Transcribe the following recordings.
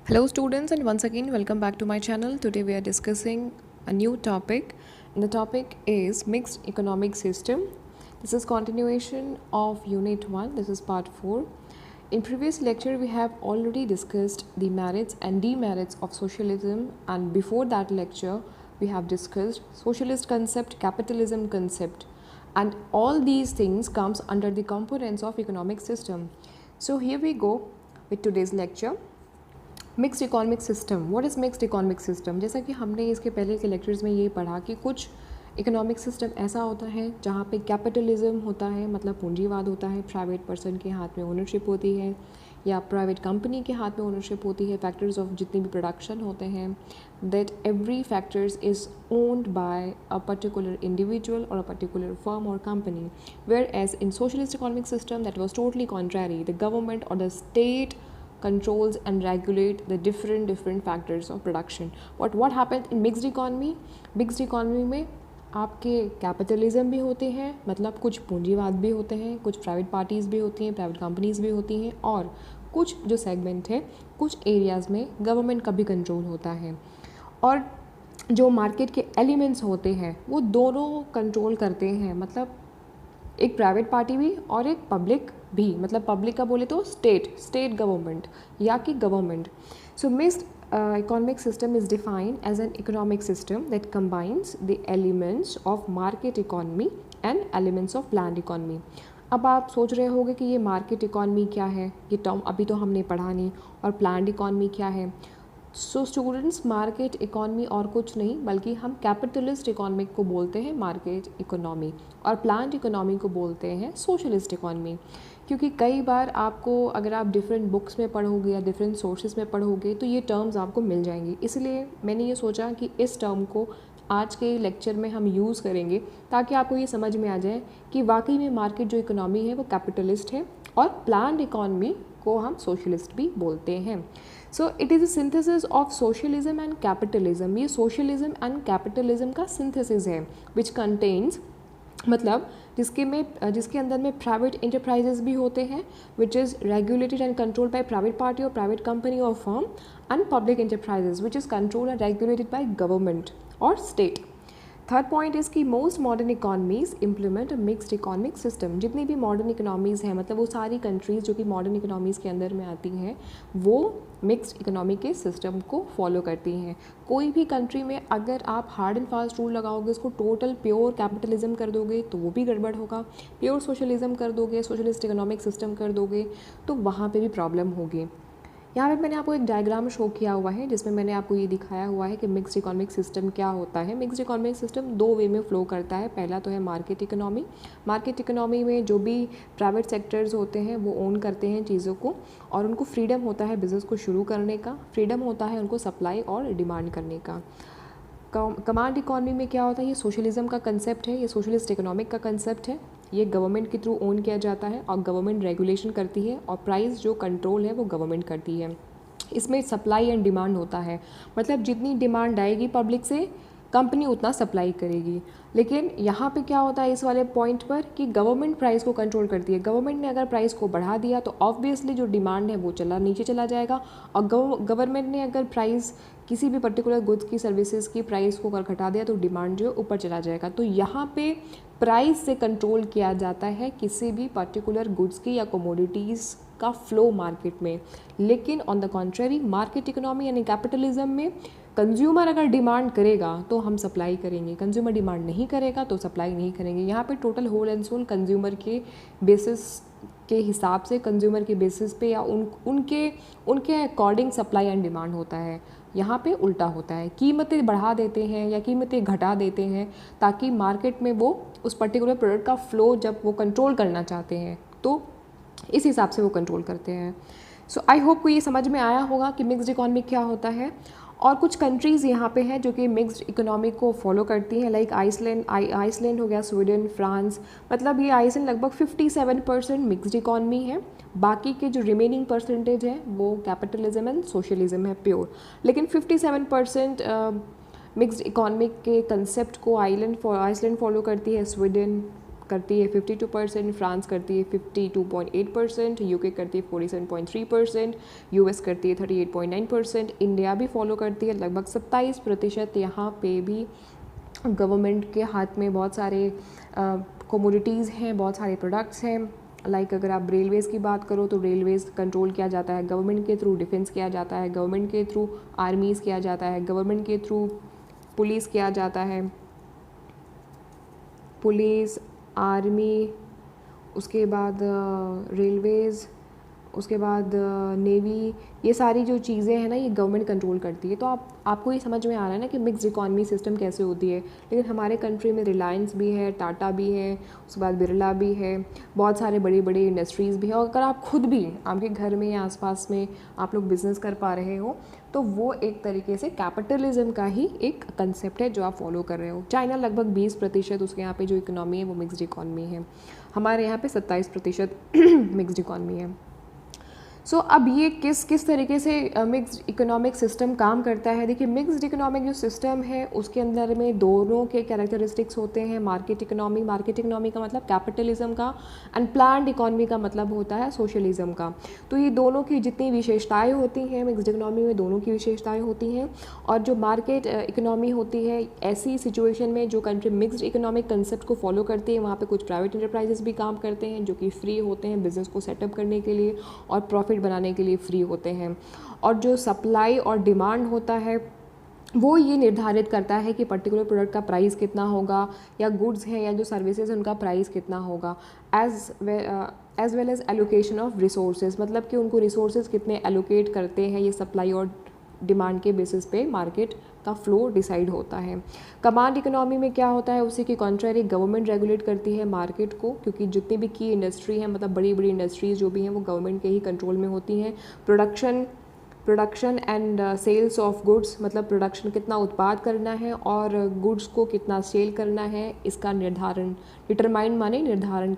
Hello students, and once again welcome back to my channel. Today we are discussing a new topic, and the topic is mixed economic system. This is continuation of unit 1. This is part 4. In previous lecture we have already discussed the merits and demerits of socialism, and before that lecture we have discussed socialist concept, capitalism concept, and all these things comes under the components of economic system. So here we go with today's lecture. Mixed economic system. What is mixed economic system? जैसा कि हमने इसके पहले के lectures में ये पढ़ा कि कुछ इकोनॉमिक सिस्टम ऐसा होता है जहाँ पे कैपिटलिज्म होता है, मतलब पूंजीवाद होता है, प्राइवेट पर्सन के हाथ में ओनरशिप होती है या प्राइवेट कंपनी के हाथ में ओनरशिप होती है. फैक्टर्स ऑफ जितनी भी प्रोडक्शन होते हैं, that every factors is owned by a particular individual और अ पर्टिकुलर फर्म और company. Whereas in socialist economic system that was totally contrary. The government और the state controls and regulate the different factors of production. What happens in mixed economy? Mixed economy में आपके capitalism भी होते हैं, मतलब कुछ पूंजीवाद भी होते हैं, कुछ प्राइवेट पार्टीज़ भी होती हैं, प्राइवेट कंपनीज़ भी होती हैं, और कुछ जो सेगमेंट है, कुछ एरियाज़ में गवर्नमेंट का भी कंट्रोल होता है. और जो मार्केट के एलिमेंट्स होते हैं वो दोनों कंट्रोल करते हैं, मतलब एक प्राइवेट पार्टी भी और एक पब्लिक भी. मतलब पब्लिक का बोले तो स्टेट गवर्नमेंट या कि government. So mixed economic system is defined as an economic system that combines the elements of market economy and elements of planned economy. अब आप सोच रहे होंगे कि ये मार्केट इकॉनमी क्या है, ये टर्म अभी तो हमने पढ़ा नहीं, और प्लान्ड इकॉनमी क्या है. सो स्टूडेंट्स, मार्केट इकॉनमी और कुछ नहीं बल्कि हम कैपिटलिस्ट इकॉनमिक को बोलते हैं मार्केट इकोनॉमी, और प्लान्ड इकोनॉमी को बोलते हैं सोशलिस्ट इकॉनमी. क्योंकि कई बार आपको अगर आप डिफरेंट बुक्स में पढ़ोगे या डिफरेंट सोर्सेज में पढ़ोगे तो ये टर्म्स आपको मिल जाएंगी. इसलिए मैंने ये सोचा कि इस टर्म को आज के लेक्चर में हम यूज़ करेंगे ताकि आपको ये समझ में आ जाए कि वाकई में मार्केट जो इकोनॉमी है वो कैपिटलिस्ट है और प्लान्ड इकॉनमी को हम सोशलिस्ट भी बोलते हैं. So it is a synthesis of socialism and capitalism. ये सोशलिज्म एंड कैपिटलिज्म का सिंथेसिस है विच कंटेन्स, मतलब जिसके अंदर में प्राइवेट इंटरप्राइजेज भी होते हैं which is regulated and controlled by private party और प्राइवेट कंपनी और firm, and public enterprises which is controlled and regulated by government और स्टेट. थर्ड पॉइंट इज़ कि मोस्ट मॉडर्न इकॉनमीज़ इम्प्लीमेंट अ mixed economic system. जितनी भी modern economies हैं, मतलब वो सारी कंट्रीज़ जो कि मॉडर्न इकोनॉमीज़ के अंदर में आती हैं, वो मिक्स्ड इकोनॉमी के सिस्टम को फॉलो करती हैं. कोई भी कंट्री में अगर आप हार्ड एंड फास्ट रूल लगाओगे, उसको टोटल प्योर कैपिटलिज्म कर दोगे तो वो भी गड़बड़ होगा. प्योर सोशलिज्म कर दोगे, सोशलिस्ट इकोनॉमिक सिस्टम कर दोगे तो वहाँ पे भी प्रॉब्लम होगी. यहाँ पे मैंने आपको एक डायग्राम शो किया हुआ है जिसमें मैंने आपको ये दिखाया हुआ है कि मिक्स्ड इकोनॉमिक सिस्टम क्या होता है. मिक्स्ड इकोनॉमिक सिस्टम दो वे में फ़्लो करता है. पहला तो है मार्केट इकोनॉमी. मार्केट इकोनॉमी में जो भी प्राइवेट सेक्टर्स होते हैं वो ओन करते हैं चीज़ों को, और उनको फ्रीडम होता है बिज़नेस को शुरू करने का, फ्रीडम होता है उनको सप्लाई और डिमांड करने का. कमांड इकोनॉमी में क्या होता है, ये सोशलिज्म का कंसेप्ट है, ये सोशलिस्ट इकोनॉमिक का कंसेप्ट है. ये गवर्नमेंट के थ्रू ओन किया जाता है और गवर्नमेंट रेगुलेशन करती है, और प्राइस जो कंट्रोल है वो गवर्नमेंट करती है. इसमें सप्लाई एंड डिमांड होता है, मतलब जितनी डिमांड आएगी पब्लिक से कंपनी उतना सप्लाई करेगी. लेकिन यहाँ पे क्या होता है इस वाले पॉइंट पर कि गवर्नमेंट प्राइस को कंट्रोल करती है. गवर्नमेंट ने अगर प्राइस को बढ़ा दिया तो ऑब्वियसली जो डिमांड है वो नीचे चला जाएगा, और गवर्नमेंट ने अगर प्राइस किसी भी पर्टिकुलर गुड्स की सर्विसेज की प्राइस को घटा दिया तो डिमांड जो है ऊपर चला जाएगा. तो यहाँ पे प्राइस से कंट्रोल किया जाता है किसी भी पर्टिकुलर गुड्स की या कमोडिटीज़ का फ्लो मार्केट में. लेकिन on the contrary market economy यानी कैपिटलिज्म में कंज्यूमर अगर डिमांड करेगा तो हम सप्लाई करेंगे, कंज्यूमर डिमांड नहीं करेगा तो सप्लाई नहीं करेंगे. यहाँ पे total whole and sole consumer के बेसिस के हिसाब से, कंज्यूमर के बेसिस पे या उनके अकॉर्डिंग सप्लाई एंड डिमांड होता है. यहाँ पे उल्टा होता है, कीमतें बढ़ा देते हैं या कीमतें घटा देते हैं ताकि मार्केट में वो उस पर्टिकुलर प्रोडक्ट का फ़्लो जब वो कंट्रोल करना चाहते हैं तो इस हिसाब से वो कंट्रोल करते हैं. सो आई होप को ये समझ में आया होगा कि मिक्स्ड इकोनॉमी क्या होता है. और कुछ कंट्रीज़ यहाँ पे हैं जो कि मिक्स्ड इकोनॉमी को फॉलो करती हैं, लाइक आइसलैंड हो गया, स्वीडन, फ्रांस. मतलब ये आइसलैंड लगभग 57% मिक्स्ड इकोनॉमी है. बाकी के जो रिमेनिंग परसेंटेज है वो कैपिटलिज्म एंड सोशलिज्म है प्योर. लेकिन 57% मिक्स्ड इकोनॉमिक के कंसेप्ट को आइसलैंड फॉलो करती है, स्वीडन, करती है 52%, फ्रांस करती है 52.8%, यूके करती है 47.3%, यूएस करती है 38.9%, इंडिया भी फॉलो करती है लगभग 27%। यहाँ पे भी गवर्नमेंट के हाथ में बहुत सारे कमोडिटीज़ हैं, बहुत सारे प्रोडक्ट्स हैं। लाइक अगर आप रेलवेज़ की बात करो तो रेलवेज़ कंट्रोल किया जाता है गवर्नमेंट के थ्रू, डिफेंस किया जाता है गवर्नमेंट के थ्रू, आर्मीज़ किया जाता है गवर्नमेंट के थ्रू, पुलिस किया जाता है, पुलिस, आर्मी, उसके बाद रेलवेज़, उसके बाद नेवी, ये सारी जो चीज़ें हैं ना ये गवर्नमेंट कंट्रोल करती है। तो आपको ये समझ में आ रहा है ना कि मिक्स्ड इकॉनमी सिस्टम कैसे होती है। लेकिन हमारे कंट्री में रिलायंस भी है, टाटा भी है, उसके बाद बिरला भी है, बहुत सारे बड़ी बड़ी इंडस्ट्रीज़ भी है। और अगर आप खुद भी आपके घर में या आसपास में आप लोग बिज़नेस कर पा रहे हो तो वो एक तरीके से कैपिटलिज्म का ही एक कंसेप्ट है जो आप फॉलो कर रहे हो। चाइना लगभग 20% उसके यहाँ पे जो इकोनॉमी है वो मिक्स्ड इकॉनमी है। हमारे यहाँ पे 27% मिक्स्ड इकॉनमी है। सो अब ये किस तरीके से मिक्स्ड इकोनॉमिक सिस्टम काम करता है। देखिए मिक्स्ड इकोनॉमिक जो सिस्टम है उसके अंदर में दोनों के कैरेक्टरिस्टिक्स होते हैं। मार्केट इकोनॉमी का मतलब कैपिटलिज्म का, एंड प्लान्ड इकोनॉमी का मतलब होता है सोशलिज्म का। तो ये दोनों की जितनी विशेषताएं होती हैं मिक्स्ड इकोनॉमी में, दोनों की विशेषताएं होती हैं। और जो मार्केट इकोनॉमी होती है, ऐसी सिचुएशन में जो कंट्री मिक्स्ड इकोनॉमिक कंसेप्ट को फॉलो करती है वहाँ पे कुछ प्राइवेट इंटरप्राइजेस भी काम करते हैं जो कि फ्री होते हैं बिज़नेस को सेटअप करने के लिए और प्रॉफिट बनाने के लिए फ्री होते हैं। और जो सप्लाई और डिमांड होता है वो ये निर्धारित करता है कि पर्टिकुलर प्रोडक्ट का प्राइस कितना होगा, या गुड्स हैं या जो सर्विसेज उनका प्राइस कितना होगा। As well as allocation of resources, मतलब कि उनको रिसोर्सेज कितने एलोकेट करते हैं, ये सप्लाई और डिमांड के बेसिस पे मार्केट का फ्लो डिसाइड होता है। कमांड इकोनॉमी में क्या होता है, उसी के कॉन्ट्ररी गवर्नमेंट रेगुलेट करती है मार्केट को, क्योंकि जितनी भी की इंडस्ट्री है मतलब बड़ी बड़ी इंडस्ट्रीज़ जो भी हैं वो गवर्नमेंट के ही कंट्रोल में होती हैं। Production and sales of goods, मतलब प्रोडक्शन कितना उत्पाद करना है और गुड्स को कितना सेल करना है, इसका डिटरमाइन माने निर्धारण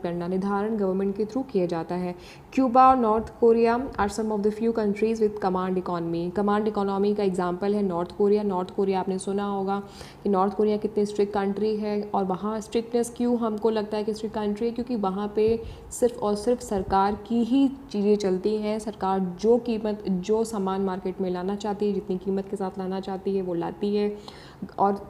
गवर्नमेंट के थ्रू किया जाता है। क्यूबा और North Korea are some of the few countries with command economy. Command economy का एग्जांपल है नॉर्थ कोरिया आपने सुना होगा कि नॉर्थ कोरिया कितनी स्ट्रिक्ट कंट्री है। और वहाँ स्ट्रिक्टनेस क्यों हमको लगता है कि स्ट्रिक्ट कंट्री है, क्योंकि वहाँ पे सिर्फ और सिर्फ सरकार की ही चीज़ें चलती हैं। सरकार जो सामान मार्केट में लाना चाहती है, जितनी कीमत के साथ लाना चाहती है वो लाती है, और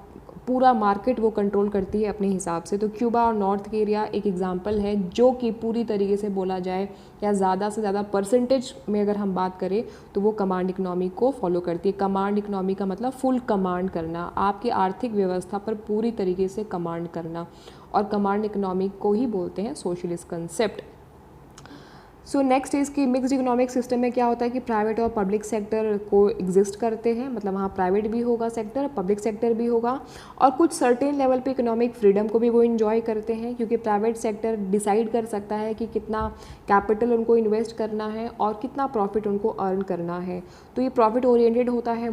पूरा मार्केट वो कंट्रोल करती है अपने हिसाब से। तो क्यूबा और नॉर्थ कोरिया एक एग्जांपल है जो कि पूरी तरीके से बोला जाए या ज़्यादा से ज़्यादा परसेंटेज में अगर हम बात करें तो वो कमांड इकोनॉमी को फॉलो करती है। कमांड इकोनॉमी का मतलब फुल कमांड करना, आपकी आर्थिक व्यवस्था पर पूरी तरीके से कमांड करना, और कमांड इकोनॉमी को ही बोलते हैं socialist concept. So next is कि मिक्स्ड इकोनॉमिक सिस्टम में क्या होता है कि प्राइवेट और पब्लिक सेक्टर को एग्जिस्ट करते हैं, मतलब वहाँ प्राइवेट भी होगा सेक्टर, पब्लिक सेक्टर भी होगा, और कुछ सर्टेन लेवल पे इकोनॉमिक फ्रीडम को भी वो इन्जॉय करते हैं, क्योंकि प्राइवेट सेक्टर डिसाइड कर सकता है कि कितना कैपिटल उनको इन्वेस्ट करना है और कितना प्रॉफिट उनको अर्न करना है। तो ये प्रॉफिट ओरिएंटेड होता है,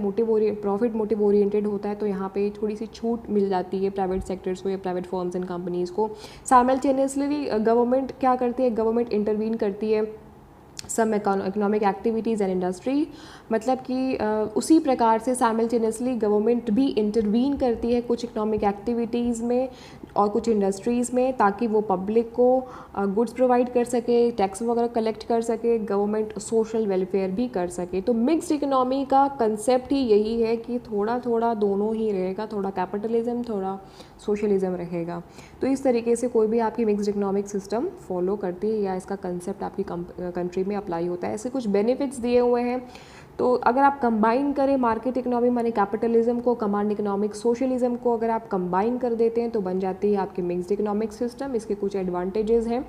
प्रॉफिट मोटिव ओरिएंटेड होता है। तो यहाँ पे थोड़ी सी छूट मिल जाती है प्राइवेट सेक्टर्स को या प्राइवेट फर्म्स एंड कंपनीज़ को। साइमल्टेनियसली गवर्नमेंट क्या करती है, गवर्नमेंट इंटरवीन करती है some economic activities and industry, मतलब कि उसी प्रकार से साइमल्टेनियसली गवर्नमेंट भी इंटरवीन करती है कुछ इकोनॉमिक एक्टिविटीज़ में और कुछ इंडस्ट्रीज़ में, ताकि वो पब्लिक को गुड्स प्रोवाइड कर सके, टैक्स वगैरह कलेक्ट कर सके, गवर्नमेंट सोशल वेलफेयर भी कर सके। तो मिक्स्ड इकोनॉमी का कंसेप्ट ही यही है कि थोड़ा थोड़ा दोनों ही रहेगा, थोड़ा कैपिटलिज्म थोड़ा सोशलिज्म रहेगा। तो इस तरीके से कोई भी आपकी मिक्स्ड इकोनॉमिक सिस्टम फॉलो करती है या इसका कंसेप्ट आपकी कंट्री में अप्लाई होता है। ऐसे कुछ बेनिफिट्स दिए हुए हैं। तो अगर आप कंबाइन करें मार्केट इकोनॉमी माने कैपिटलिज्म को, कमांड इकोनॉमिक सोशलिज्म को अगर आप कंबाइन कर देते हैं तो बन जाती है आपकी मिक्स्ड इकोनॉमिक सिस्टम। इसके कुछ एडवांटेजेस हैं।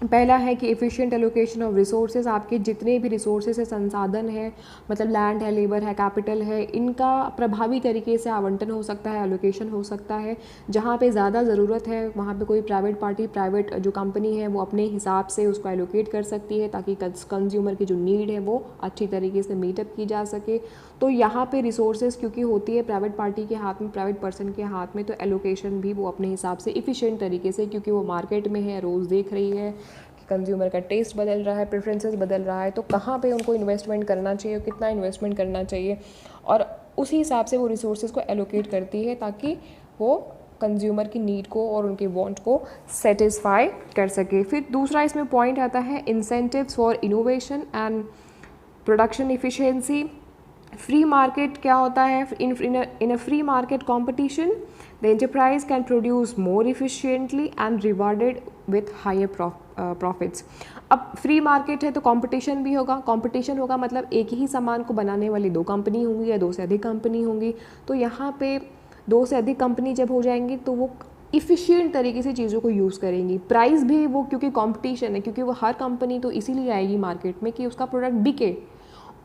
पहला है कि एफिशिएंट एलोकेशन ऑफ रिसोर्सेज, आपके जितने भी रिसोर्सेज है, संसाधन है, मतलब लैंड है, लेबर है, कैपिटल है, इनका प्रभावी तरीके से आवंटन हो सकता है, एलोकेशन हो सकता है। जहाँ पे ज़्यादा ज़रूरत है वहाँ पे कोई प्राइवेट जो कंपनी है वो अपने हिसाब से उसको एलोकेट कर सकती है, ताकि कंज्यूमर की जो नीड है वो अच्छी तरीके से मीटअप की जा सके। तो यहाँ पे रिसोर्सेज क्योंकि होती है प्राइवेट पार्टी के हाथ में, प्राइवेट पर्सन के हाथ में, तो एलोकेशन भी वो अपने हिसाब से इफ़िशिएंट तरीके से, क्योंकि वो मार्केट में है, रोज़ देख रही है कि कंज्यूमर का टेस्ट बदल रहा है, प्रेफरेंसेस बदल रहा है, तो कहाँ पे उनको इन्वेस्टमेंट करना चाहिए, कितना इन्वेस्टमेंट करना चाहिए, और उसी हिसाब से वो रिसोर्सेज को एलोकेट करती है ताकि वो कंज्यूमर की नीड को और उनके वांट को सेटिस्फाई कर सके। फिर दूसरा इसमें पॉइंट आता है incentives for innovation and production efficiency. Free market क्या होता है? In a free market competition the enterprise can produce more efficiently and rewarded with higher profits. अब फ्री मार्केट है तो कंपटीशन भी होगा, कंपटीशन होगा मतलब एक ही सामान को बनाने वाली 2 कंपनी होंगी या 2 से अधिक कंपनी होंगी। तो यहाँ पे 2 से अधिक कंपनी जब हो जाएंगी तो वो इफ़िशिएंट तरीके से चीज़ों को यूज़ करेंगी। प्राइस भी वो, क्योंकि कंपटीशन है, क्योंकि वो हर कंपनी तो इसीलिए आएगी मार्केट में कि उसका प्रोडक्ट बिके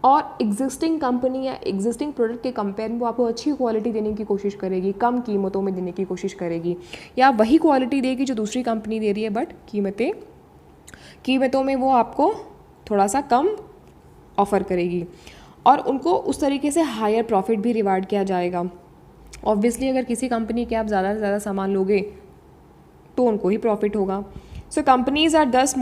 और एग्जिस्टिंग कंपनी या एग्जिस्टिंग प्रोडक्ट के कंपेयर में वो आपको अच्छी क्वालिटी देने की कोशिश करेगी, कम कीमतों में देने की कोशिश करेगी, या वही क्वालिटी देगी जो दूसरी कंपनी दे रही है बट कीमतों में वो आपको थोड़ा सा कम ऑफ़र करेगी और उनको उस तरीके से हायर प्रॉफिट भी रिवार्ड किया जाएगा। ऑब्वियसली अगर किसी कंपनी के आप ज़्यादा से ज़्यादा सामान लोगे तो उनको ही प्रॉफिट होगा। सो कंपनीज आर दस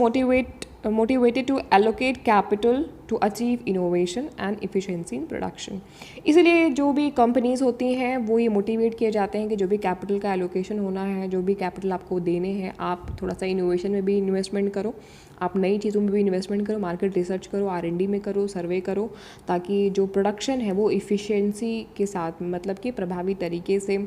motivated to allocate capital to achieve innovation and efficiency in production। इसीलिए जो भी कंपनीज होती हैं वो ये मोटिवेट किए जाते हैं कि जो भी कैपिटल का एलोकेशन होना है, जो भी कैपिटल आपको देने हैं, आप थोड़ा सा इनोवेशन में भी इन्वेस्टमेंट करो, आप नई चीज़ों में भी इन्वेस्टमेंट करो, मार्केट रिसर्च करो, R&D में करो, सर्वे करो, ताकि जो प्रोडक्शन है वो इफ़िशियंसी के साथ, मतलब कि प्रभावी तरीके से,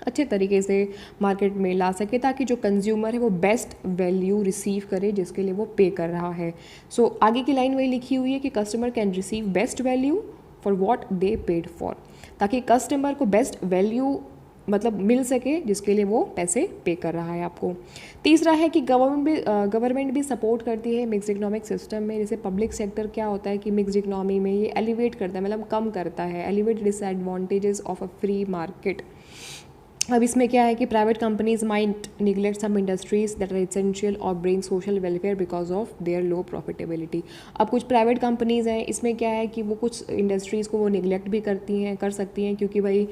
अच्छे तरीके से मार्केट में ला सके, ताकि जो कंज्यूमर है वो बेस्ट वैल्यू रिसीव करे जिसके लिए वो पे कर रहा है। सो आगे की लाइन वही लिखी हुई है कि customer can receive best value for what they paid for, ताकि कस्टमर को बेस्ट वैल्यू मतलब मिल सके जिसके लिए वो पैसे पे कर रहा है आपको। तीसरा है कि गवर्नमेंट भी सपोर्ट करती है मिक्स्ड इकोनॉमिक सिस्टम में। जैसे पब्लिक सेक्टर क्या होता है कि मिक्स्ड इकोनॉमी में ये एलिवेट करता है, मतलब कम करता है, alleviate disadvantages of a free market. अब इसमें क्या है कि private companies might neglect some industries that are essential और bring social welfare because of their low profitability. अब कुछ प्राइवेट कंपनीज़ हैं, इसमें क्या है कि वो कुछ इंडस्ट्रीज़ को वो निगलेक्ट भी कर सकती हैं, क्योंकि भाई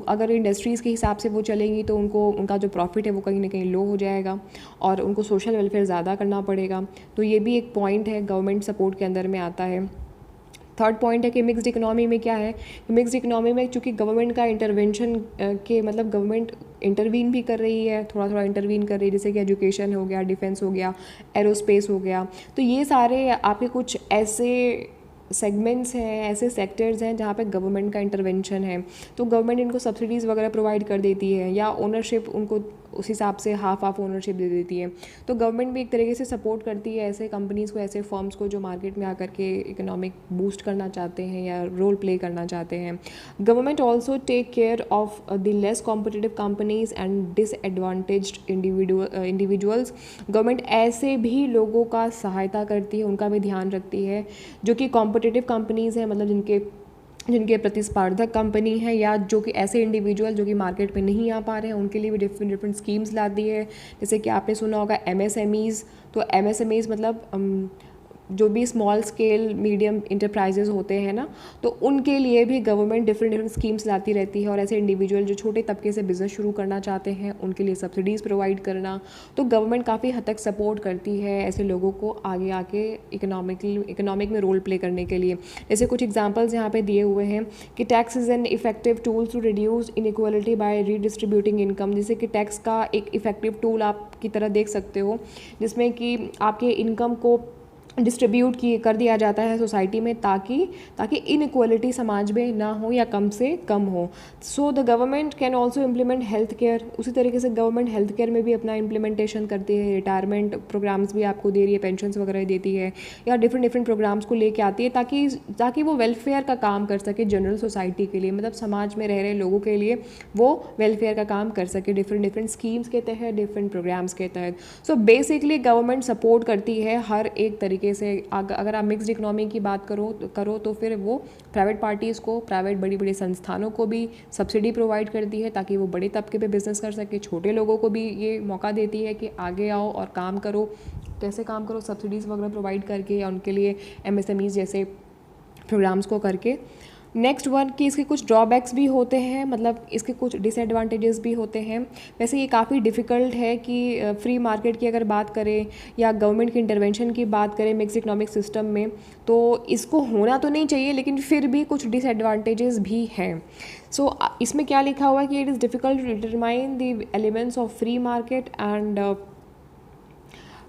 अगर इंडस्ट्रीज़ के हिसाब से वो चलेंगी तो उनका जो प्रॉफिट है वो कहीं ना कहीं लो हो जाएगा और उनको सोशल वेलफेयर ज़्यादा करना पड़ेगा। तो ये भी एक पॉइंट है, गवर्नमेंट सपोर्ट के अंदर में आता है। थर्ड पॉइंट है कि मिक्स्ड इकोनॉमी में क्या है, मिक्स्ड इकोनॉमी में चूँकि गवर्नमेंट का इंटरवेंशन के मतलब गवर्नमेंट इंटरवीन भी कर रही है, थोड़ा थोड़ा इंटरवीन कर रही है, जैसे कि एजुकेशन हो गया, डिफेंस हो गया, एरोस्पेस हो गया। तो ये सारे आपके कुछ ऐसे सेगमेंट्स हैं, ऐसे सेक्टर्स हैं जहाँ पे गवर्नमेंट का इंटरवेंशन है, तो गवर्नमेंट इनको सब्सिडीज़ वगैरह प्रोवाइड कर देती है या ओनरशिप उनको उस हिसाब से हाफ ओनरशिप दे देती है। तो गवर्नमेंट भी एक तरीके से सपोर्ट करती है ऐसे कंपनीज़ को, ऐसे फर्म्स को जो मार्केट में आकर के इकोनॉमिक बूस्ट करना चाहते हैं या रोल प्ले करना चाहते हैं। Government also take care of the less competitive companies and disadvantaged individuals. Government ऐसे भी लोगों का सहायता करती है, उनका भी ध्यान रखती है जो कि कॉम्पिटिटिव कंपनीज़ हैं, मतलब जिनके प्रतिस्पर्धक कंपनी है, या जो कि ऐसे इंडिविजुअल जो कि मार्केट में नहीं आ पा रहे हैं, उनके लिए भी डिफरेंट स्कीम्स लाती है। जैसे कि आपने सुना होगा MSMEs, तो MSMEs मतलब जो भी स्मॉल स्केल मीडियम इंटरप्राइजेज होते हैं ना, तो उनके लिए भी गवर्नमेंट डिफरेंट स्कीम्स लाती रहती है। और ऐसे इंडिविजुअल जो छोटे तबके से बिज़नेस शुरू करना चाहते हैं उनके लिए सब्सिडीज़ प्रोवाइड करना, तो गवर्नमेंट काफ़ी हद तक सपोर्ट करती है ऐसे लोगों को आगे आके इकोनॉमिक में रोल प्ले करने के लिए। जैसे कुछ एग्जांपल्स यहाँ पे दिए हुए हैं कि tax is an effective tool to reduce inequality by redistributing income. जैसे कि टैक्स का एक इफेक्टिव टूल आप की तरह देख सकते हो, जिसमें कि आपके इनकम को डिस्ट्रीब्यूट कर दिया जाता है सोसाइटी में, ताकि इनइक्वालिटी समाज में ना हो या कम से कम हो। सो the government can also implement health care. उसी तरीके से गवर्नमेंट हेल्थ केयर में भी अपना इम्प्लीमेंटेशन करती है, रिटायरमेंट प्रोग्राम्स भी आपको दे रही है, पेंशन्स वगैरह देती है, या डिफरेंट प्रोग्राम्स को लेके आती है ताकि वो वेलफेयर का काम कर सके जनरल सोसाइटी के लिए, मतलब समाज में रह रहे लोगों के लिए वो वेलफेयर का काम कर सके डिफरेंट स्कीम्स के तहत, डिफरेंट प्रोग्राम्स के तहत। सो बेसिकली गवर्नमेंट सपोर्ट करती है हर एक तरीके से। अगर आप मिक्स्ड इकोनॉमी की बात करो तो फिर वो प्राइवेट पार्टीज़ को, प्राइवेट बड़ी संस्थानों को भी सब्सिडी प्रोवाइड करती है ताकि वो बड़े तबके पे बिजनेस कर सके। छोटे लोगों को भी ये मौका देती है कि आगे आओ और काम करो। कैसे काम करो? सब्सिडीज़ वगैरह प्रोवाइड करके या उनके लिए MSMEs जैसे प्रोग्राम्स को करके। नेक्स्ट वन कि इसके कुछ ड्रॉबैक्स भी होते हैं, मतलब इसके कुछ डिसएडवांटेजेस भी होते हैं। वैसे ये काफ़ी डिफ़िकल्ट है कि फ्री मार्केट की अगर बात करें या गवर्नमेंट की इंटरवेंशन की बात करें मिक्स इकोनॉमिक सिस्टम में, तो इसको होना तो नहीं चाहिए, लेकिन फिर भी कुछ डिसएडवांटेजेस भी हैं। सो इसमें क्या लिखा हुआ है कि it is difficult to determine the elements of free market and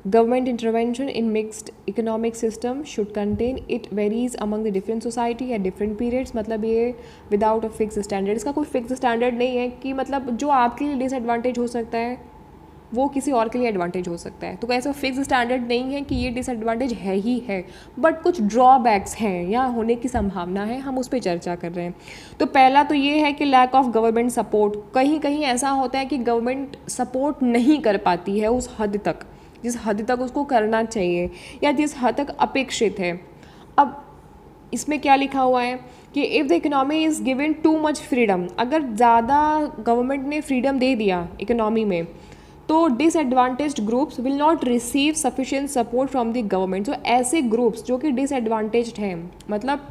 government intervention in mixed economic system should contain it varies among the different society at different periods। मतलब ये विदाउट अ फिक्स स्टैंडर्ड, इसका कोई fix standard नहीं है कि मतलब जो आपके लिए डिसएडवांटेज हो सकता है वो किसी और के लिए एडवांटेज हो सकता है। तो ऐसा फिक्स स्टैंडर्ड नहीं है कि ये डिसएडवांटेज है ही है, बट कुछ ड्रॉबैक्स हैं या होने की संभावना है, हम उस पर चर्चा कर रहे हैं। तो पहला तो ये है कि लैक ऑफ गवर्नमेंट सपोर्ट। कहीं कहीं ऐसा होता है कि गवर्नमेंट सपोर्ट नहीं कर पाती है उस हद तक जिस हद तक उसको करना चाहिए या जिस हद तक अपेक्षित है। अब इसमें क्या लिखा हुआ है कि if the economy is given too much freedom, अगर ज़्यादा गवर्नमेंट ने फ्रीडम दे दिया इकोनॉमी में तो disadvantaged groups will not receive sufficient support from the government. तो ऐसे ग्रुप्स जो कि डिसएडवांटेज्ड हैं, मतलब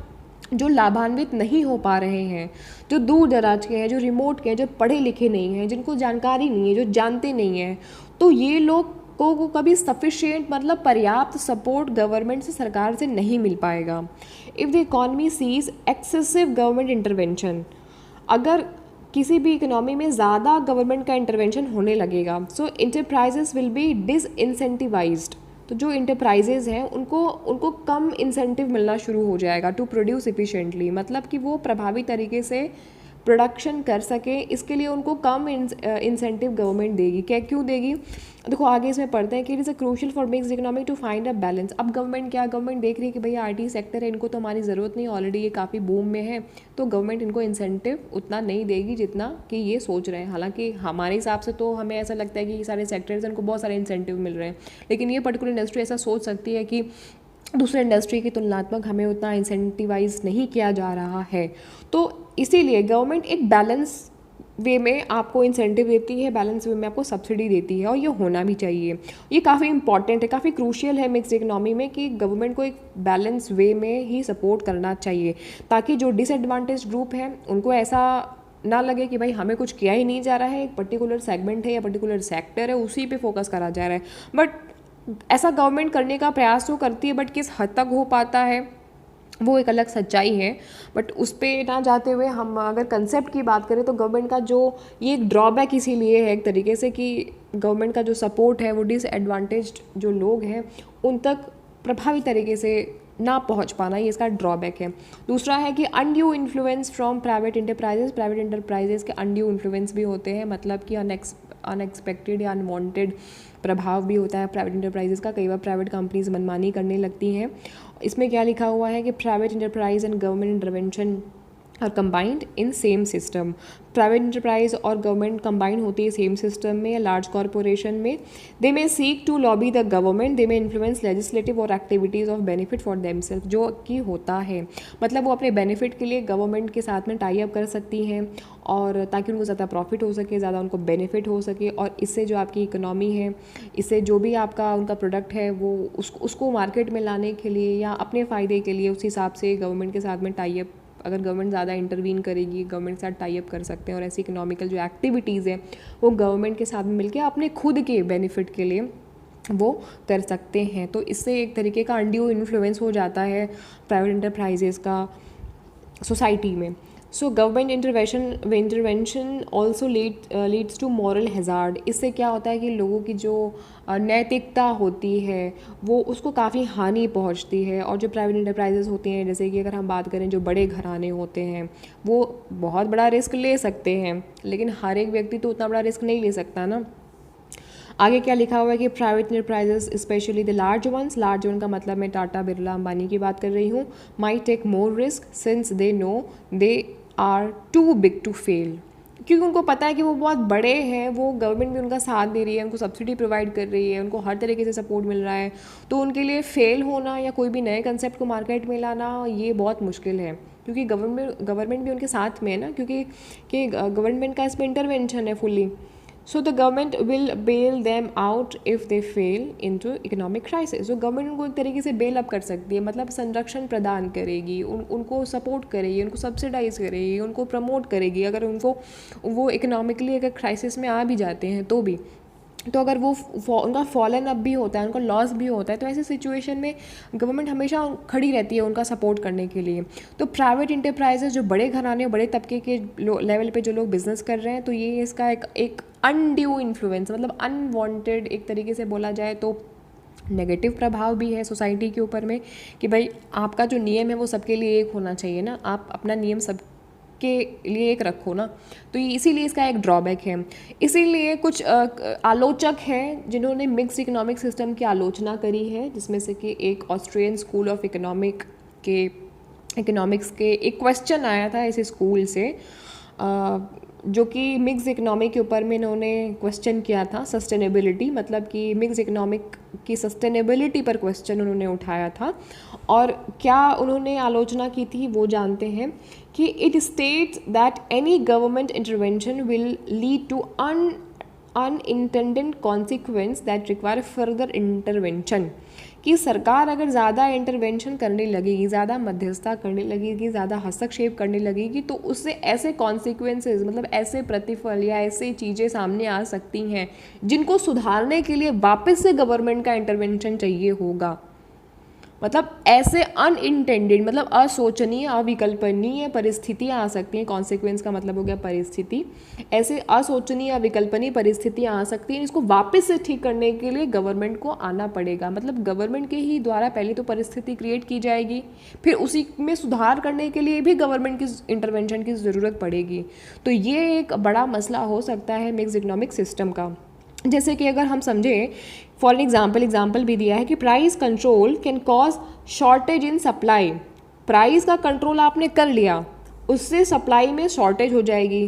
जो लाभान्वित नहीं हो पा रहे हैं, जो दूर दराज के हैं, जो रिमोट के हैं, जो पढ़े लिखे नहीं हैं, जिनको जानकारी नहीं है, जो जानते नहीं हैं, तो ये लोग को कभी सफिशिएंट मतलब पर्याप्त सपोर्ट गवर्नमेंट से, सरकार से नहीं मिल पाएगा। If the economy sees excessive government intervention, अगर किसी भी इकोनॉमी में ज़्यादा गवर्नमेंट का इंटरवेंशन होने लगेगा, सो इंटरप्राइजेस विल बी डिसइंसेंटिवाइज्ड। तो जो इंटरप्राइजेज हैं उनको कम इंसेंटिव मिलना शुरू हो जाएगा टू प्रोड्यूस इफ़िशिएंटली, मतलब कि वो प्रभावी तरीके से प्रोडक्शन कर सके, इसके लिए उनको कम इंसेंटिव गवर्नमेंट देगी। क्यों देगी, देखो आगे इसमें पढ़ते हैं कि it is a crucial for mix economy to find a balance. अब गवर्नमेंट देख रही है कि भैया आईटी सेक्टर है, इनको तो हमारी ज़रूरत नहीं, ऑलरेडी ये काफ़ी बूम में है, तो गवर्नमेंट इनको इंसेंटिव उतना नहीं देगी जितना कि ये सोच रहे हैं। हालांकि हमारे हिसाब से तो हमें ऐसा लगता है कि ये सारे सेक्टर्स हैं, इनको बहुत सारे इंसेंटिव मिल रहे हैं, लेकिन ये पर्टिकुलर इंडस्ट्री ऐसा सोच सकती है कि दूसरे इंडस्ट्री की तुलनात्मक हमें उतना इंसेंटिवाइज नहीं किया जा रहा है। तो इसीलिए गवर्नमेंट एक बैलेंस वे में आपको इंसेंटिव देती है, बैलेंस वे में आपको सब्सिडी देती है, और ये होना भी चाहिए। ये काफ़ी इंपॉर्टेंट है, काफ़ी क्रूशियल है मिक्स इकोनॉमी में कि गवर्नमेंट को एक बैलेंस वे में ही सपोर्ट करना चाहिए, ताकि जो डिसएडवांटेज ग्रुप है उनको ऐसा ना लगे कि भाई हमें कुछ किया ही नहीं जा रहा है, एक पर्टिकुलर सेगमेंट है या पर्टिकुलर सेक्टर है उसी पे फोकस करा जा रहा है। बट ऐसा गवर्नमेंट करने का प्रयास तो करती है, बट किस हद तक हो पाता है वो एक अलग सच्चाई है। बट उस पर ना जाते हुए हम अगर कंसेप्ट की बात करें तो गवर्नमेंट का जो ये एक ड्रॉबैक इसीलिए है एक तरीके से कि गवर्नमेंट का जो सपोर्ट है वो डिसएडवांटेज्ड जो लोग हैं उन तक प्रभावी तरीके से ना पहुंच पाना, ये इसका ड्रॉबैक है। दूसरा है कि undue influence from private enterprises के अनड्यू इन्फ्लुएंस भी होते हैं, मतलब कि अनएक्सपेक्टेड या अनवांटेड प्रभाव भी होता है प्राइवेट इंटरप्राइजेस का। कई बार प्राइवेट कंपनीज मनमानी करने लगती हैं। इसमें क्या लिखा हुआ है कि private enterprise and government intervention are combined in same system. Private enterprise और गवर्नमेंट कंबाइन होती है सेम सिस्टम में या लार्ज कॉरपोरेशन में। They may seek to lobby the government, they may influence legislative और activities of benefit for themself, जो कि होता है मतलब वो अपने बेनिफिट के लिए गवर्नमेंट के साथ में टाई अप कर सकती हैं और ताकि उनको ज़्यादा प्रॉफिट हो सके, ज़्यादा उनको बेनिफिट हो सके, और इससे जो आपकी इकोनॉमी है, इससे जो भी आपका उनका प्रोडक्ट है वो उसको मार्केट में लाने के लिए या अपने फ़ायदे के लिए उस हिसाब से गवर्नमेंट के साथ में टाई अप, अगर गवर्नमेंट ज़्यादा इंटरवीन करेगी गवर्नमेंट के साथ टाई अप कर सकते हैं, और ऐसी इकोनॉमिकल जो एक्टिविटीज़ हैं वो गवर्नमेंट के साथ में मिलकर अपने खुद के बेनिफिट के लिए वो कर सकते हैं। तो इससे एक तरीके का अनड्यू इन्फ्लुएंस हो जाता है प्राइवेट इंटरप्राइजेज़ का सोसाइटी में। So government intervention also leads to moral hazard. इससे क्या होता है कि लोगों की जो नैतिकता होती है वो उसको काफ़ी हानि पहुंचती है। और जो प्राइवेट इंटरप्राइजेस होती हैं, जैसे कि अगर हम बात करें जो बड़े घराने होते हैं वो बहुत बड़ा रिस्क ले सकते हैं, लेकिन हर एक व्यक्ति तो उतना बड़ा रिस्क नहीं ले सकता ना। आगे क्या लिखा हुआ है कि private enterprises specially the large one का मतलब मैं टाटा बिरला अंबानी की बात कर रही हूँ, may take more risk since they know they are too big to fail. क्योंकि उनको पता है कि वो बहुत बड़े हैं, वो गवर्नमेंट भी उनका साथ दे रही है, उनको सब्सिडी प्रोवाइड कर रही है, उनको हर तरीके से सपोर्ट मिल रहा है, तो उनके लिए फेल होना या कोई भी नए कंसेप्ट को मार्केट में लाना ये बहुत मुश्किल है। क्योंकि गवर्नमेंट भी उनके साथ में है ना, क्योंकि गवर्नमेंट का इसमें इंटरवेंशन है fully. So the government will bail them out if they fail into economic crisis. जो गवर्नमेंट उनको एक तरीके से बेल अप कर सकती है, मतलब संरक्षण प्रदान करेगी, उनको सपोर्ट करेगी, उनको सब्सिडाइज करेगी, उनको प्रमोट करेगी अगर उनको वो इकोनॉमिकली अगर क्राइसिस में आ भी जाते हैं तो भी। तो अगर वो उनका फॉलन अप भी होता है, उनका लॉस भी होता है, तो ऐसी सिचुएशन में गवर्नमेंट हमेशा खड़ी रहती है उनका सपोर्ट करने के लिए। तो प्राइवेट इंटरप्राइजेज जो बड़े घराने बड़े तबके के लेवल पे जो लोग बिजनेस कर रहे हैं, तो ये इसका एक अनड्यू इन्फ्लुएंस, मतलब अनवांटेड एक तरीके से बोला जाए तो नेगेटिव प्रभाव भी है सोसाइटी के ऊपर में कि भाई आपका जो नियम है वो सबके लिए एक होना चाहिए ना, आप अपना नियम सब के लिए एक रखो ना। तो ये इसीलिए इसका एक ड्रॉबैक है। इसीलिए कुछ आलोचक हैं जिन्होंने मिक्स इकोनॉमिक सिस्टम की आलोचना करी है, जिसमें से कि एक ऑस्ट्रियन स्कूल ऑफ इकोनॉमिक्स के एक क्वेश्चन आया था इस स्कूल से, जो कि मिक्स इकोनॉमी के ऊपर में इन्होंने क्वेश्चन किया था, सस्टेनेबिलिटी, मतलब कि मिक्स इकोनॉमिक की सस्टेनेबिलिटी पर क्वेश्चन उन्होंने उठाया था। और क्या उन्होंने आलोचना की थी वो जानते हैं कि it states that any government intervention will lead to unintended consequence that require further intervention. कि सरकार अगर ज़्यादा इंटरवेंशन करने लगेगी, ज़्यादा मध्यस्थता करने लगेगी, ज़्यादा हस्तक्षेप करने लगेगी, तो उससे ऐसे कॉन्सिक्वेंसेस, मतलब ऐसे प्रतिफल या ऐसे चीज़ें सामने आ सकती हैं जिनको सुधारने के लिए वापस से गवर्नमेंट का इंटरवेंशन चाहिए होगा। मतलब ऐसे अनइंटेंडेड, मतलब असोचनीय, अविकल्पनीय परिस्थितियाँ आ सकती हैं। कॉन्सिक्वेंस का मतलब हो गया परिस्थिति। ऐसे असोचनीय अविकल्पनीय परिस्थितियाँ आ सकती हैं, इसको वापस से ठीक करने के लिए गवर्नमेंट को आना पड़ेगा। मतलब गवर्नमेंट के ही द्वारा पहले तो परिस्थिति क्रिएट की जाएगी, फिर उसी में सुधार करने के लिए भी गवर्नमेंट की इंटरवेंशन की ज़रूरत पड़ेगी। तो ये एक बड़ा मसला हो सकता है मिक्स इकोनॉमिक सिस्टम का। जैसे कि अगर हम समझें, फॉर एग्जाम्पल भी दिया है कि price control can cause shortage in supply. Price का कंट्रोल आपने कर लिया, उससे सप्लाई में शॉर्टेज हो जाएगी।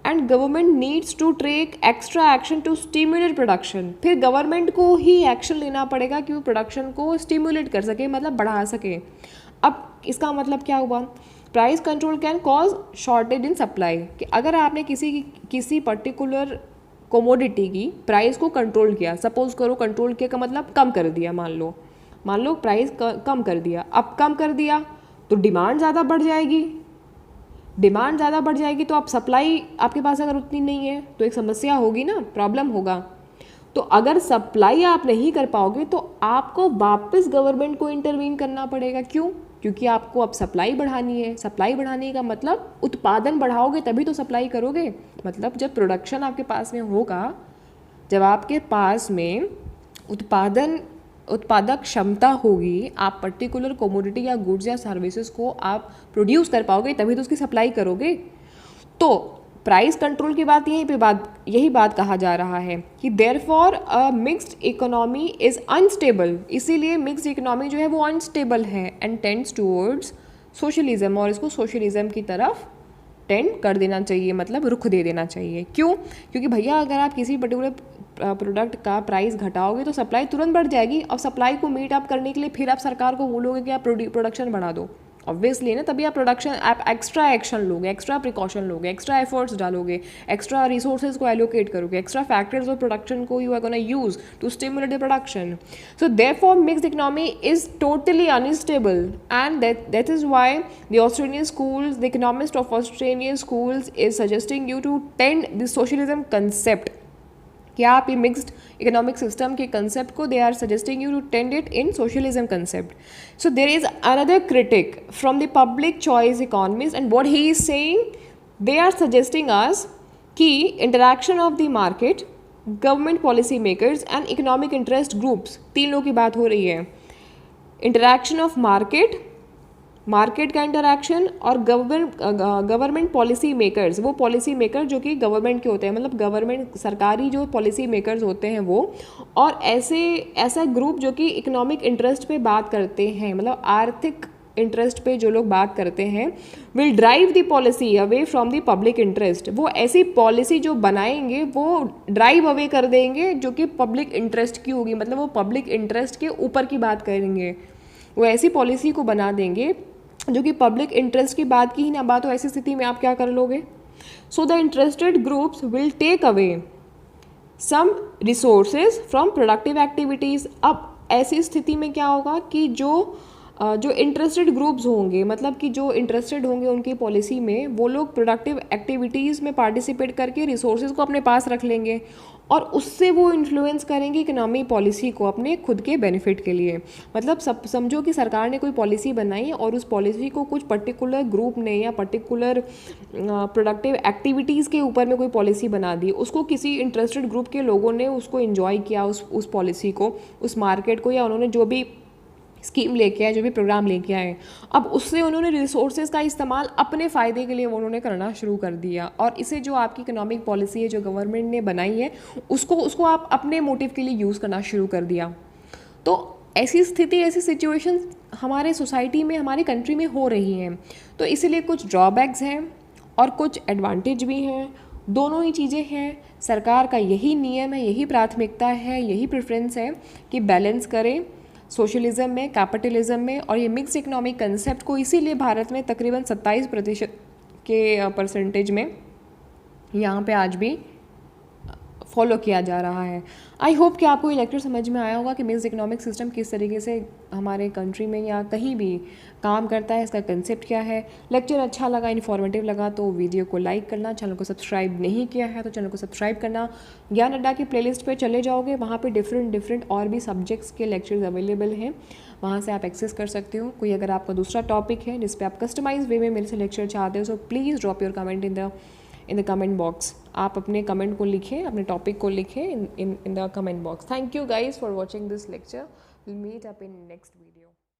And government needs to take extra action to stimulate production. फिर गवर्नमेंट को ही एक्शन लेना पड़ेगा कि वो प्रोडक्शन को स्टिमुलेट कर सके, मतलब बढ़ा सके। अब इसका मतलब क्या हुआ, price control can cause shortage in supply, कि अगर आपने किसी पर्टिकुलर कोमोडिटी की प्राइस को कंट्रोल किया, सपोज करो कंट्रोल किया का मतलब कम कर दिया, मान लो प्राइस कम कर दिया। अब कम कर दिया तो डिमांड ज़्यादा बढ़ जाएगी, तो आप सप्लाई आपके पास अगर उतनी नहीं है तो एक समस्या होगी ना, प्रॉब्लम होगा। तो अगर सप्लाई आप नहीं कर पाओगे तो आपको वापस गवर्नमेंट को इंटरवीन करना पड़ेगा। क्यों? क्योंकि आपको अब सप्लाई बढ़ानी है। सप्लाई बढ़ाने का मतलब उत्पादन बढ़ाओगे तभी तो सप्लाई करोगे। मतलब जब प्रोडक्शन आपके पास में होगा, जब आपके पास में उत्पादक क्षमता होगी, आप पर्टिकुलर कमोडिटी या गुड्स या सर्विसेज को आप प्रोड्यूस कर पाओगे, तभी तो उसकी सप्लाई करोगे। तो प्राइस कंट्रोल की बात यही बात कहा जा रहा है कि therefore a mixed economy is unstable. इसीलिए मिक्स्ड इकोनॉमी जो है वो अनस्टेबल है एंड टेंड्स टूवर्ड्स सोशलिज्म, और इसको सोशलिज्म की तरफ टेंड कर देना चाहिए, मतलब रुख दे देना चाहिए। क्यों? क्योंकि भैया अगर आप किसी पर्टिकुलर प्रोडक्ट का प्राइस घटाओगे तो सप्लाई तुरंत बढ़ जाएगी। और सप्लाई को मीट अप करने के लिए फिर आप सरकार को बोलोगे कि आप प्रोडक्शन बढ़ा दो, ऑब्वियसली ना, तभी आप एक्स्ट्रा एक्शन लोगे, एक्स्ट्रा प्रिकॉशन लोगे, एक्स्ट्रा एफर्ट्स डालोगे, एक्स्ट्रा रिसोर्सेज को एलोकेट करोगे, एक्स्ट्रा फैक्टर्स ऑफ प्रोडक्शन को you are gonna use to stimulate the production. So therefore mixed economy is totally unstable and that is why the Austrian schools, the economist of Austrian schools is suggesting you to tend the socialism concept. क्या आप ये mixed economic system के concept को, they are suggesting you to tend it in socialism concept. So there is another critic from the public choice economist and what he is saying, they are suggesting us कि interaction of the market, government policy makers and economic interest groups, तीन लोगों की बात हो रही है। Interaction of market का interaction और गवर्नमेंट पॉलिसी मेकर्स, वो पॉलिसी मेकर जो कि गवर्नमेंट के होते हैं, मतलब गवर्नमेंट सरकारी जो पॉलिसी मेकर्स होते हैं वो, और ऐसा ग्रुप जो कि इकोनॉमिक इंटरेस्ट पे बात करते हैं, मतलब आर्थिक इंटरेस्ट पे जो लोग बात करते हैं, will drive the policy away from the public interest. वो ऐसी पॉलिसी जो बनाएंगे वो ड्राइव अवे कर देंगे जो कि पब्लिक इंटरेस्ट की होगी, मतलब वो पब्लिक इंटरेस्ट के ऊपर की बात करेंगे। वो ऐसी पॉलिसी को बना देंगे जो कि पब्लिक इंटरेस्ट की बात की ही ना बात हो। ऐसी स्थिति में आप क्या कर लोगे? So the interested groups will take away some resources from productive activities. अब ऐसी स्थिति में क्या होगा कि जो इंटरेस्टेड ग्रुप्स होंगे, मतलब कि जो इंटरेस्टेड होंगे उनकी पॉलिसी में, वो लोग प्रोडक्टिव एक्टिविटीज़ में पार्टिसिपेट करके रिसोर्सेज को अपने पास रख लेंगे और उससे वो इन्फ्लुएंस करेंगे इकोनॉमी पॉलिसी को अपने खुद के बेनिफिट के लिए। मतलब सब समझो कि सरकार ने कोई पॉलिसी बनाई और उस पॉलिसी को कुछ पर्टिकुलर ग्रुप ने या पर्टिकुलर प्रोडक्टिव एक्टिविटीज़ के ऊपर में कोई पॉलिसी बना दी, उसको किसी इंटरेस्टेड ग्रुप के लोगों ने उसको इन्जॉय किया, उस पॉलिसी को, उस मार्केट को, या उन्होंने जो भी स्कीम लेके आए, जो भी प्रोग्राम लेके आए, अब उससे उन्होंने रिसोर्सेज का इस्तेमाल अपने फ़ायदे के लिए उन्होंने करना शुरू कर दिया। और इसे जो आपकी इकोनॉमिक पॉलिसी है जो गवर्नमेंट ने बनाई है, उसको आप अपने मोटिव के लिए यूज़ करना शुरू कर दिया। तो ऐसी स्थिति, ऐसी सिचुएशन हमारे सोसाइटी में, हमारी कंट्री में हो रही हैं। तो इसीलिए कुछ ड्रॉबैक्स हैं और कुछ एडवांटेज भी हैं, दोनों ही चीज़ें हैं। सरकार का यही नियम है, यही प्राथमिकता है, यही प्रेफरेंस है कि बैलेंस करें सोशलिज्म में, कैपिटलिज्म में। और ये मिक्स्ड इकोनॉमिक कंसेप्ट को इसीलिए भारत में तकरीबन 27% के परसेंटेज में यहाँ पे आज भी फॉलो किया जा रहा है। आई होप कि आपको ये लेक्चर समझ में आया होगा कि मिक्स्ड इकोनॉमिक सिस्टम किस तरीके से हमारे कंट्री में या कहीं भी काम करता है, इसका कंसेप्ट क्या है। लेक्चर अच्छा लगा, इन्फॉर्मेटिव लगा तो वीडियो को लाइक करना, चैनल को सब्सक्राइब नहीं किया है तो चैनल को सब्सक्राइब करना। ज्ञान अड्डा की प्लेलिस्ट पे चले जाओगे, वहाँ पे डिफरेंट और भी सब्जेक्ट्स के लेक्चर्स अवेलेबल हैं, वहाँ से आप एक्सेस कर सकते हो। कोई अगर आपका दूसरा टॉपिक है जिस पे आप कस्टमाइज वे में मेरे से लेक्चर चाहते हो, so please drop your comment in the comment box. आप अपने कमेंट को लिखें, अपने टॉपिक को लिखें in the comment box. Thank you guys for watching this lecture. Will meet up in next video.